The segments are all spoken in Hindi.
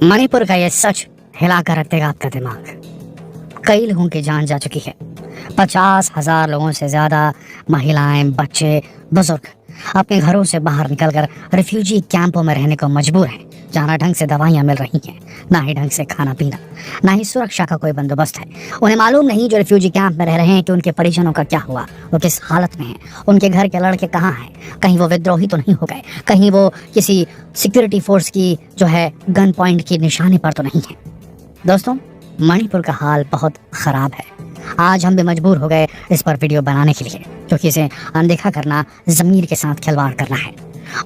मणिपुर का ये सच हिलाकर रख देगा आपका दिमाग। कई लोगों की जान जा चुकी है। 50,000 लोगों से ज्यादा महिलाएं, बच्चे, बुजुर्ग अपने घरों से बाहर निकलकर रिफ्यूजी कैंपों में रहने को मजबूर हैं, जहाँ ना ढंग से दवाइयाँ मिल रही हैं, ना ही ढंग से खाना पीना, ना ही सुरक्षा का कोई बंदोबस्त है। उन्हें मालूम नहीं जो रिफ्यूजी कैंप में रह रहे हैं कि उनके परिजनों का क्या हुआ, वो किस हालत में हैं, उनके घर के लड़के कहाँ हैं, कहीं वो विद्रोही तो नहीं हो गए, कहीं वो किसी सिक्योरिटी फोर्स की जो है गन पॉइंट की निशाने पर तो नहीं है। दोस्तों, मणिपुर का हाल बहुत ख़राब है। आज हम भी मजबूर हो गए इस पर वीडियो बनाने के लिए, क्योंकि इसे अनदेखा करना ज़मीर के साथ खिलवाड़ करना है।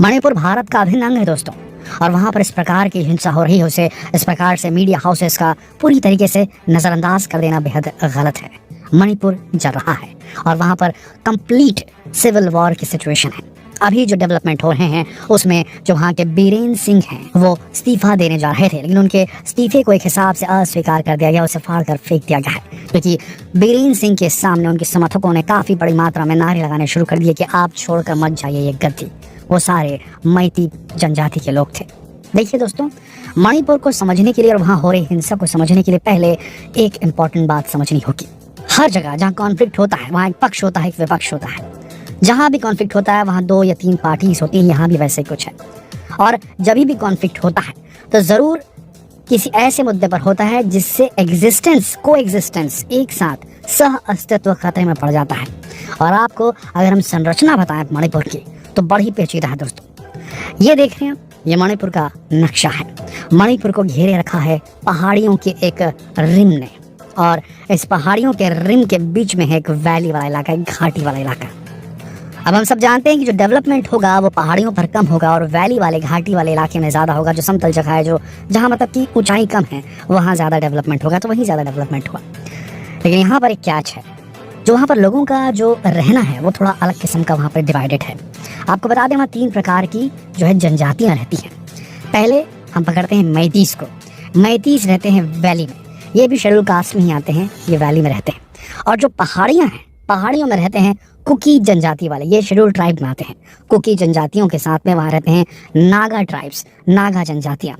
मणिपुर भारत का अभिन्न अंग है दोस्तों, और वहाँ पर इस प्रकार की हिंसा हो रही है, उसे इस प्रकार से मीडिया हाउसेस का पूरी तरीके से नज़रअंदाज कर देना बेहद गलत है। मणिपुर जल रहा है और वहाँ पर कंप्लीट सिविल वॉर की सिचुएशन है। अभी जो डेवलपमेंट हो रहे हैं उसमें जो वहाँ के बीरेन सिंह हैं वो इस्तीफा देने जा रहे थे, लेकिन उनके इस्तीफे को एक हिसाब से अस्वीकार कर दिया गया, उसे फाड़ कर फेंक दिया गया है, क्योंकि बीरेन सिंह के सामने उनके समर्थकों ने काफ़ी बड़ी मात्रा में नारे लगाने शुरू कर दिए कि आप छोड़कर मत जाइए ये गद्दी। वो सारे मैती जनजाति के लोग थे। देखिए दोस्तों, मणिपुर को समझने के लिए और वहाँ हो रही हिंसा को समझने के लिए पहले एक इम्पॉर्टेंट बात समझनी होगी। हर जगह जहाँ कॉन्फ्लिक्ट होता है वहाँ एक पक्ष होता है, एक विपक्ष होता है। जहाँ भी कॉन्फ्लिक्ट होता है वहाँ 2 या 3 पार्टीज होती हैं, यहाँ भी वैसे कुछ है। और जब भी कॉन्फ्लिक्ट होता है तो ज़रूर किसी ऐसे मुद्दे पर होता है जिससे एग्जिस्टेंस, को एग्जिस्टेंस, एक साथ सह अस्तित्व खतरे में पड़ जाता है। और आपको अगर हम संरचना बताएं मणिपुर की तो बड़ी पेचीदा है दोस्तों। ये देख रहे हैं, ये मणिपुर का नक्शा है। मणिपुर को घेरे रखा है पहाड़ियों के एक रिम ने, और इस पहाड़ियों के रिम के बीच में है एक वैली वाला इलाका, एक घाटी वाला इलाका। अब हम सब जानते हैं कि जो डेवलपमेंट होगा वो पहाड़ियों पर कम होगा और वैली वाले, घाटी वाले इलाके में ज़्यादा होगा। जो समतल जगह है, जो जहाँ मतलब कि ऊंचाई कम है, वहाँ ज़्यादा डेवलपमेंट होगा, तो वहीं ज़्यादा डेवलपमेंट हुआ। लेकिन यहाँ पर एक कैच है, जो वहाँ पर लोगों का जो रहना है वो थोड़ा अलग किस्म का वहाँ पर डिवाइडेड है। आपको बता दें, वहाँ 3 प्रकार की जो है जनजातियाँ रहती हैं। पहले हम पकड़ते हैं मैतीस को। मैतीस रहते हैं वैली में, ये भी शेड्यूल कास्ट में ही आते हैं, ये वैली में रहते हैं। और जो पहाड़ियाँ हैं, पहाड़ियों में रहते हैं कुकी जनजाति वाले, ये शेड्यूल ट्राइब में आते हैं। कुकी जनजातियों के साथ में वहाँ रहते हैं नागा ट्राइब्स, नागा जनजातियाँ।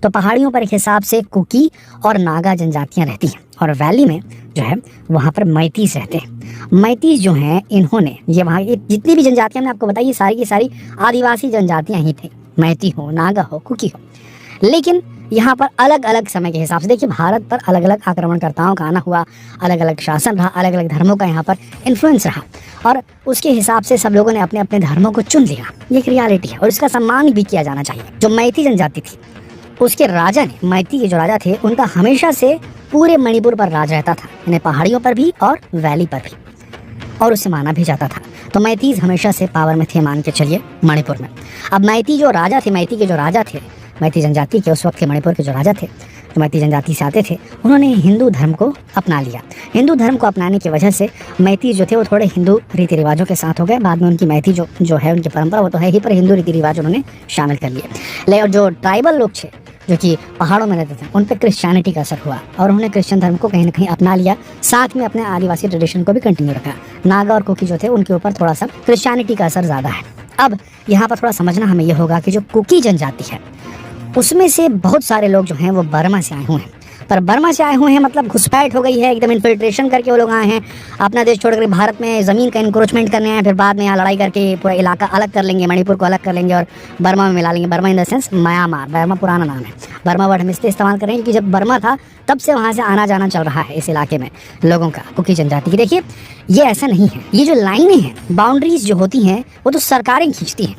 तो पहाड़ियों पर एक हिसाब से कुकी और नागा जनजातियाँ रहती हैं, और वैली में जो है वहाँ पर मैतीस रहते हैं। मैतीस जो हैं, इन्होंने ये वहाँ की जितनी भी जनजातियाँ मैंने आपको बताई, ये सारी की सारी आदिवासी जनजातियाँ ही थी, मैती हो, नागा हो, कुकी हो। लेकिन यहाँ पर अलग अलग समय के हिसाब से देखिए, भारत पर अलग अलग आक्रमणकर्ताओं का आना हुआ, अलग अलग शासन रहा, अलग अलग धर्मों का यहाँ पर इन्फ्लुएंस रहा, और उसके हिसाब से सब लोगों ने अपने अपने धर्मों को चुन लिया। ये एक रियलिटी है और इसका सम्मान भी किया जाना चाहिए। जो मैती जनजाति थी, उसके राजा ने, मैती के जो राजा थे, उनका हमेशा से पूरे मणिपुर पर राज रहता था, यानी पहाड़ियों पर भी और वैली पर भी, और उसे माना भी जाता था। तो मैतीज हमेशा से पावर में थे, मान के चलिए, मणिपुर में। अब मैती जो राजा थे, मैती के जो राजा थे, मैती जनजाति के उस वक्त के मणिपुर के जो राजा थे, जो मैती जनजाति से आते थे, उन्होंने हिंदू धर्म को अपना लिया। हिंदू धर्म को अपनाने की वजह से मैती जो थे वो थोड़े हिंदू रीति रिवाजों के साथ हो गए। बाद में उनकी मैती जो है, उनकी परंपरा वो तो है ही, पर हिंदू रीति रिवाज उन्होंने शामिल कर लिए। लेकिन जो ट्राइबल लोग थे, जो कि पहाड़ों में रहते थे, उन पर क्रिश्चियनिटी का असर हुआ और उन्होंने क्रिश्चियन धर्म को कहीं ना कहीं अपना लिया, साथ में अपने आदिवासी ट्रेडिशन को भी कंटिन्यू रखा। नागा और कुकी जो थे, उनके ऊपर थोड़ा सा क्रिश्चियनिटी का असर ज़्यादा है। अब यहाँ पर थोड़ा समझना हमें ये होगा कि जो कुकी जनजाति है, उसमें से बहुत सारे लोग जो हैं वो बर्मा से आए हुए हैं। पर बर्मा से आए हुए हैं मतलब घुसपैठ हो गई है, एकदम इन्फिल्ट्रेशन करके वो लोग आए हैं, अपना देश छोड़कर भारत में ज़मीन का इंक्रोचमेंट करने आए, फिर बाद में यहाँ लड़ाई करके पूरा इलाका अलग कर लेंगे, मणिपुर को अलग कर लेंगे और बर्मा में मिला लेंगे। Burma in the sense Myanmar, Burma पुराना नाम है, बर्मा वर्ड हम इसलिए इस्तेमाल कर रहे हैं क्योंकि जब बर्मा था तब से वहाँ से आना जाना चल रहा है इस इलाके में लोगों का, कुकी जनजाति की। देखिए, ये ऐसा नहीं है, ये जो लाइनें हैं, बाउंड्रीज जो होती हैं, वो तो सरकारें खींचती हैं,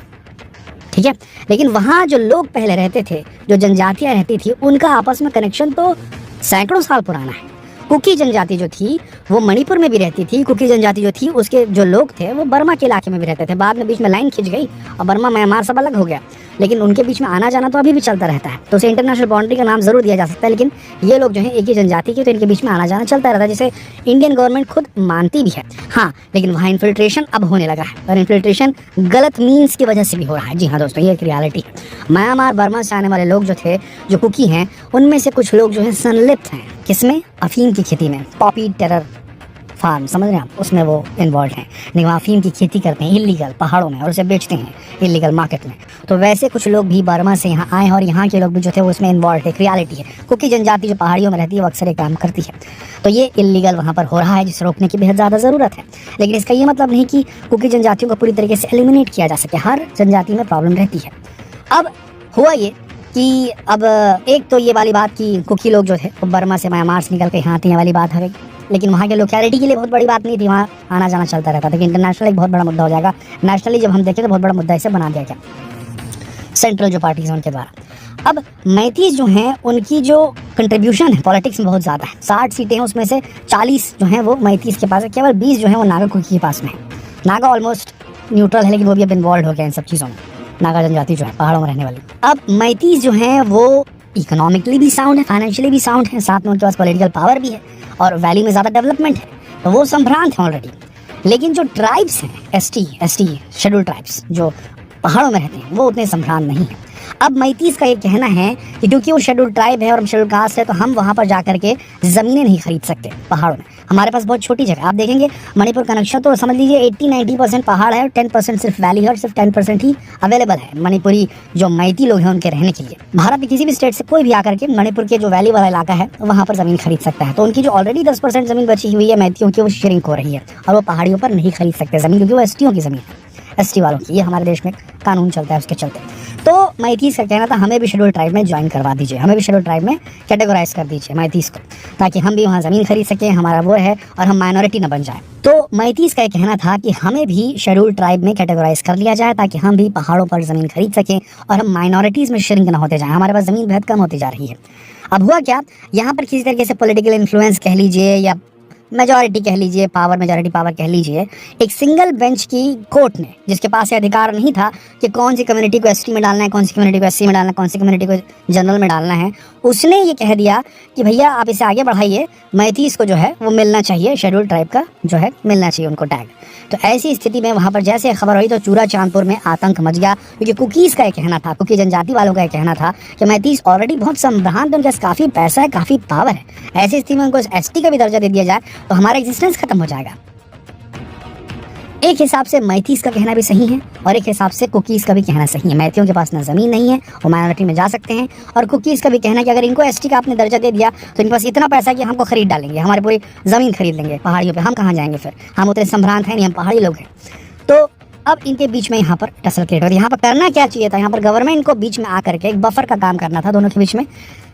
ठीक है। लेकिन वहाँ जो लोग पहले रहते थे, जो जनजातियाँ रहती थी, उनका आपस में कनेक्शन तो सैकड़ों साल पुराना है। कुकी जनजाति जो थी वो मणिपुर में भी रहती थी। कुकी जनजाति जो थी, उसके जो लोग थे वो बर्मा के इलाके में भी रहते थे। बाद में बीच में लाइन खिंच गई और बर्मा म्यांमार सब अलग हो गया, लेकिन उनके बीच में आना जाना तो अभी भी चलता रहता है। तो उसे इंटरनेशनल बाउंड्री का नाम जरूर दिया जा सकता है, लेकिन ये लोग जो है एक ही जनजाति के, तो इनके बीच में आना जाना चलता रहता है, जिसे इंडियन गवर्नमेंट खुद मानती भी है। हाँ, लेकिन वहाँ इन्फिल्ट्रेशन अब होने लगा है, और इन्फिल्ट्रेशन गलत मीन्स की वजह से भी हो रहा है। जी हाँ दोस्तों, ये एक रियलिटी है। म्यांमार, बर्मा से आने वाले लोग जो थे, जो कुकी हैं, उनमें से कुछ लोग जो है संलिप्त हैं, किसमें? अफीम की खेती में, पॉपी टेरर फार्म, समझ रहे हैं आप, उसमें वो इन्वॉल्व हैं। नहीं, वहाँ अफीम की खेती करते हैं इलीगल पहाड़ों में और उसे बेचते हैं इलीगल मार्केट में। तो वैसे कुछ लोग भी बर्मा से यहाँ आए हैं और यहाँ के लोग भी जो थे वो उसमें इन्वॉल्व है। एक रियलिटी है, कुकी जनजाति जो पहाड़ियों में रहती है वो अक्सर ये काम करती है। तो ये इलीगल वहाँ पर हो रहा है, जिसे रोकने की बेहद ज़्यादा ज़रूरत है। लेकिन इसका ये मतलब नहीं कि कुकी जनजातियों को पूरी तरीके से एलिमिनेट किया जा सके, हर जनजाति में प्रॉब्लम रहती है। अब हुआ ये कि अब एक तो ये वाली बात कि कुकी लोग जो थे वो बर्मा से म्यांमार से निकल के यहाँ आते हैं वाली बात आ गई। लेकिन वहाँ के लोकेलिटी के लिए बहुत बड़ी बात नहीं थी, वहाँ आना जाना चलता रहता था। कि इंटरनेशनल एक बहुत बड़ा मुद्दा हो जाएगा, नेशनली जब हम देखें तो बहुत बड़ा मुद्दा इसे बना दिया गया सेंट्रल जो पार्टीज हैं उनके द्वारा। अब मैतीस जो हैं उनकी जो कंट्रीब्यूशन है पॉलिटिक्स में बहुत ज़्यादा है। 60 सीटें हैं, उसमें से 40 जो हैं वो मैतीस के पास है, केवल 20 जो हैं वो नागा कुकी के पास में है। नागा ऑलमोस्ट न्यूट्रल है, लेकिन वो भी अब इन्वॉल्व हो गया इन सब चीज़ों में, नागा जनजाति जो है पहाड़ों में रहने वाली। अब मैतीस जो हैं वो इकोनॉमिकली भी साउंड है, फाइनेंशियली भी साउंड है, साथ में उनके पास पॉलिटिकल पावर भी है और वैली में ज़्यादा डेवलपमेंट है, तो वो संभ्रांत हैं ऑलरेडी। लेकिन जो ट्राइब्स हैं एसटी शेड्यूल ट्राइब्स जो पहाड़ों में रहते हैं वो उतने संभ्रांत नहीं हैं। अब मैतीस का ये कहना है कि क्योंकि वो शेड्यूल ट्राइब है और हम शेड्यूल कास्ट है, तो हम वहाँ पर जा करके ज़मीनें नहीं खरीद सकते पहाड़ों में। हमारे पास बहुत छोटी जगह, आप देखेंगे मणिपुर का नक्शा तो समझ लीजिए 80-90% पहाड़ है और 10% सिर्फ वैली है और सिर्फ 10% ही अवेलेबल है मणिपुरी जो मैती लोग हैं उनके रहने के लिए। भारत के किसी भी स्टेट से कोई भी आकर के मणिपुर के जो वैली वाला इलाका है वहाँ पर ज़मीन खरीद सकता है। तो उनकी जो ऑलरेडी 10% ज़मीन बची हुई है मैतियों की, वो शेयरिंग हो रही है और वो पहाड़ियों पर नहीं खरीद सकते ज़मीन, क्योंकि वो एसटियों की ज़मीन है, एसटी वालों की। ये हमारे देश में कानून चलता है उसके चलते। तो मैतीस का कहना था हमें भी शेड्यूल ट्राइब में ज्वाइन करवा दीजिए, हमें भी शेड्यूल ट्राइब में कैटेगराइज कर दीजिए मैतीस को, ताकि हम भी वहाँ ज़मीन खरीद सकें, हमारा वो है और हम माइनॉरिटी न बन जाए। तो मैतीस का ये कहना था कि हमें भी शेड्यूल ट्राइब में कैटेगराइज कर लिया जाए, ताकि हम भी पहाड़ों पर ज़मीन खरीद सकें और हम माइनॉरिटीज़ में श्रिंक ना होते जाएं। हमारे पास ज़मीन बेहद कम होती जा रही है। अब हुआ क्या, यहाँ पर किसी तरीके से पॉलिटिकल इन्फ्लुएंस कह लीजिए या मेजॉरिटी कह लीजिए, मेजॉरिटी पावर कह लीजिए, एक सिंगल बेंच की कोर्ट ने, जिसके पास ये अधिकार नहीं था कि कौन सी कम्युनिटी को एसटी में डालना है, कौन सी कम्युनिटी को एससी में डालना है, कौन सी कम्युनिटी को जनरल में डालना है, उसने ये कह दिया कि भैया आप इसे आगे बढ़ाइए, मैतीस को जो है वो मिलना चाहिए, शेड्यूल ट्राइब का जो है मिलना चाहिए उनको टैग। तो ऐसी स्थिति में वहाँ पर जैसे खबर हुई तो चूरा चांदपुर में आतंक मच गया, क्योंकि कुकीज़ का ये कहना था, कुकी जनजाति वालों का ये कहना था कि मैतीस ऑलरेडी बहुत संभ्रांत, उनके पास काफ़ी पैसा है, काफ़ी पावर है। ऐसी स्थिति में उनको एसटी का भी दर्जा दे दिया जाए तो हमारा एग्जिस्टेंस खत्म हो जाएगा। एक हिसाब से मैतीस का कहना भी सही है और एक हिसाब से कुकीज़ का भी कहना सही है। मैथियों के पास ना ज़मीन नहीं है, वो माइनॉरिटी में जा सकते हैं, और कुकीज़ का भी कहना है कि अगर इनको एसटी का आपने दर्जा दे दिया तो इनके पास इतना पैसा है कि हमको खरीद डालेंगे, हमारी पूरी ज़मीन खरीद लेंगे पहाड़ियों पे। हम कहाँ जाएंगे फिर, हम उतने संभ्रांत हैं नहीं, हम पहाड़ी लोग हैं। तो अब इनके बीच में यहाँ पर टसल क्रिएट हो रही है। यहाँ पर करना क्या चाहिए था, यहाँ पर गवर्नमेंट को बीच में आकर के एक बफर का काम करना था, दोनों के बीच में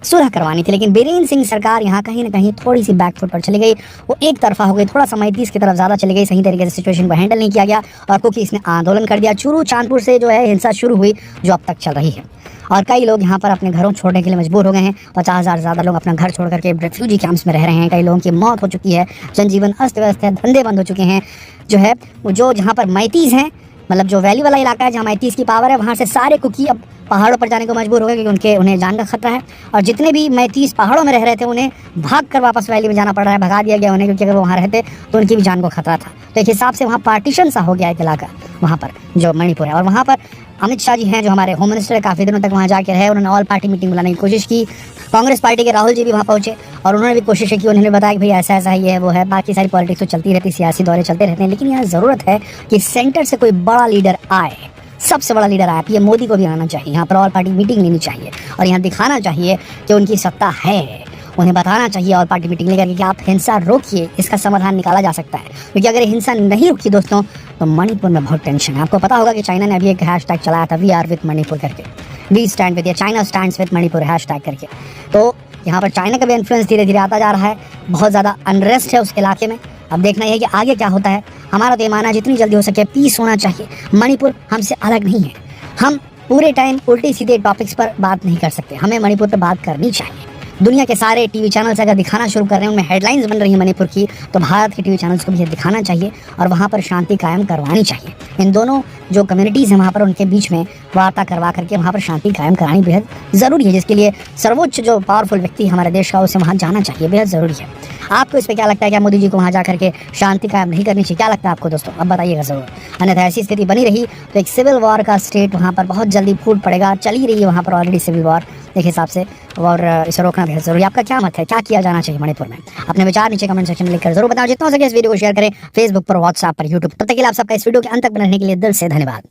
सुलह करवानी थी। लेकिन बीरेन्द्र सिंह सरकार यहाँ कहीं ना कहीं थोड़ी सी बैकफुट पर चली गई, वो एक तरफा हो गई, थोड़ा सा मैतीस की तरफ ज़्यादा चली गई, सही तरीके से सिचुएशन को हैंडल नहीं किया गया और क्योंकि इसने आंदोलन कर दिया। चूरू चांदपुर से जो है हिंसा शुरू हुई, जो अब तक चल रही है, और कई लोग यहाँ पर अपने घरों छोड़ने के लिए मजबूर हो गए हैं। 50,000 से ज़्यादा लोग अपना घर छोड़ करके रेफ्यूजी कैंप्स में रह रहे हैं। कई लोगों की मौत हो चुकी है, जनजीवन अस्त व्यस्त है, धंधे बंद हो चुके हैं। जो है जो जहाँ पर मैतीस हैं, मतलब जो वैली वाला इलाका है जहाँ मैतीस की पावर है, वहाँ से सारे कुकी अब पहाड़ों पर जाने को मजबूर हो गए, क्योंकि उन्हें जान का खतरा है। और जितने भी मैतीस पहाड़ों में रह रहे थे उन्हें भाग कर वापस वैली में जाना पड़ रहा है, भगा दिया गया उन्हें, क्योंकि अगर वो वहाँ रहते तो उनकी भी जान को खतरा था। तो एक हिसाब से वहाँ पार्टीशन सा हो गया एक इलाका वहाँ पर जो मणिपुर है। और वहाँ पर अमित शाह जी हैं जो हमारे होम मिनिस्टर है, काफ़ी दिनों तक वहाँ जाके रहे, उन्होंने ऑल पार्टी मीटिंग बुलाने की कोशिश की। कांग्रेस पार्टी के राहुल जी भी वहाँ पहुँचे और उन्होंने भी कोशिश की, उन्होंने बताया कि भाई ऐसा ऐसा ही है, वो है। बाकी सारी पॉलिटिक्स तो चलती रहती, सियासी दौरे चलते रहते हैं, लेकिन यहाँ ज़रूरत है कि सेंटर से कोई बड़ा लीडर आए, सबसे बड़ा लीडर आया। पीएम मोदी को भी आना चाहिए, यहाँ पर ऑल पार्टी मीटिंग लेनी चाहिए और यहाँ दिखाना चाहिए कि उनकी सत्ता है। उन्हें बताना चाहिए ऑल पार्टी मीटिंग लेकर कि आप हिंसा रोकिए, इसका समाधान निकाला जा सकता है। क्योंकि अगर हिंसा नहीं रुकी दोस्तों तो मणिपुर में बहुत टेंशन है। आपको पता होगा कि चाइना ने अभी एक हैशटैग चलाया था, वी आर विद मणिपुर करके, we stand with, China stands with Manipur hashtag करके। तो यहाँ पर चाइना का भी इन्फ्लुएंस धीरे धीरे आता जा रहा है, बहुत ज़्यादा अनरेस्ट है उस इलाके में। अब देखना यह है कि आगे क्या होता है। हमारा तो ये मानना है जितनी जल्दी हो सके पीस होना चाहिए। मणिपुर हमसे अलग नहीं है, हम पूरे टाइम उल्टे सीधे टॉपिक्स पर बात नहीं कर सकते, हमें मणिपुर पर बात करनी चाहिए। दुनिया के सारे टीवी चैनल्स अगर दिखाना शुरू कर रहे हैं, उनमें हेडलाइंस बन रही हैं मणिपुर की, तो भारत के टीवी चैनल्स को भी ये दिखाना चाहिए और वहाँ पर शांति कायम करवानी चाहिए। इन दोनों जो कम्युनिटीज़ हैं वहाँ पर उनके बीच में वार्ता करवा करके वहाँ पर शांति कायम करानी बेहद ज़रूरी है, जिसके लिए सर्वोच्च जो पावरफुल व्यक्ति हमारे देश का उसे वहाँ जाना चाहिए, बेहद ज़रूरी है। आपको इस पर क्या लगता है, क्या मोदी जी को वहाँ जा करके शांति कायम नहीं करनी चाहिए? क्या लगता है आपको दोस्तों, अब बताइएगा ज़रूर। अन्यथा ऐसी स्थिति बनी रही तो एक सिविल वॉर का स्टेट वहाँ पर बहुत जल्दी फूट पड़ेगा। चल ही रही है वहाँ पर ऑलरेडी सिविल वॉर एक हिसाब से, और इसे रोकना बेहद जरूरी है। आपका क्या मत है, क्या किया जाना चाहिए मणिपुर में? अपने विचार नीचे कमेंट सेक्शन में लिखकर जरूर बताओ। जितना हो सके इस वीडियो को शेयर करें फेसबुक पर, व्हाट्सएप पर, यूट्यूब। तब तक के लिए आप सबका इस वीडियो के अंत तक बने रहने के लिए दिल से धन्यवाद।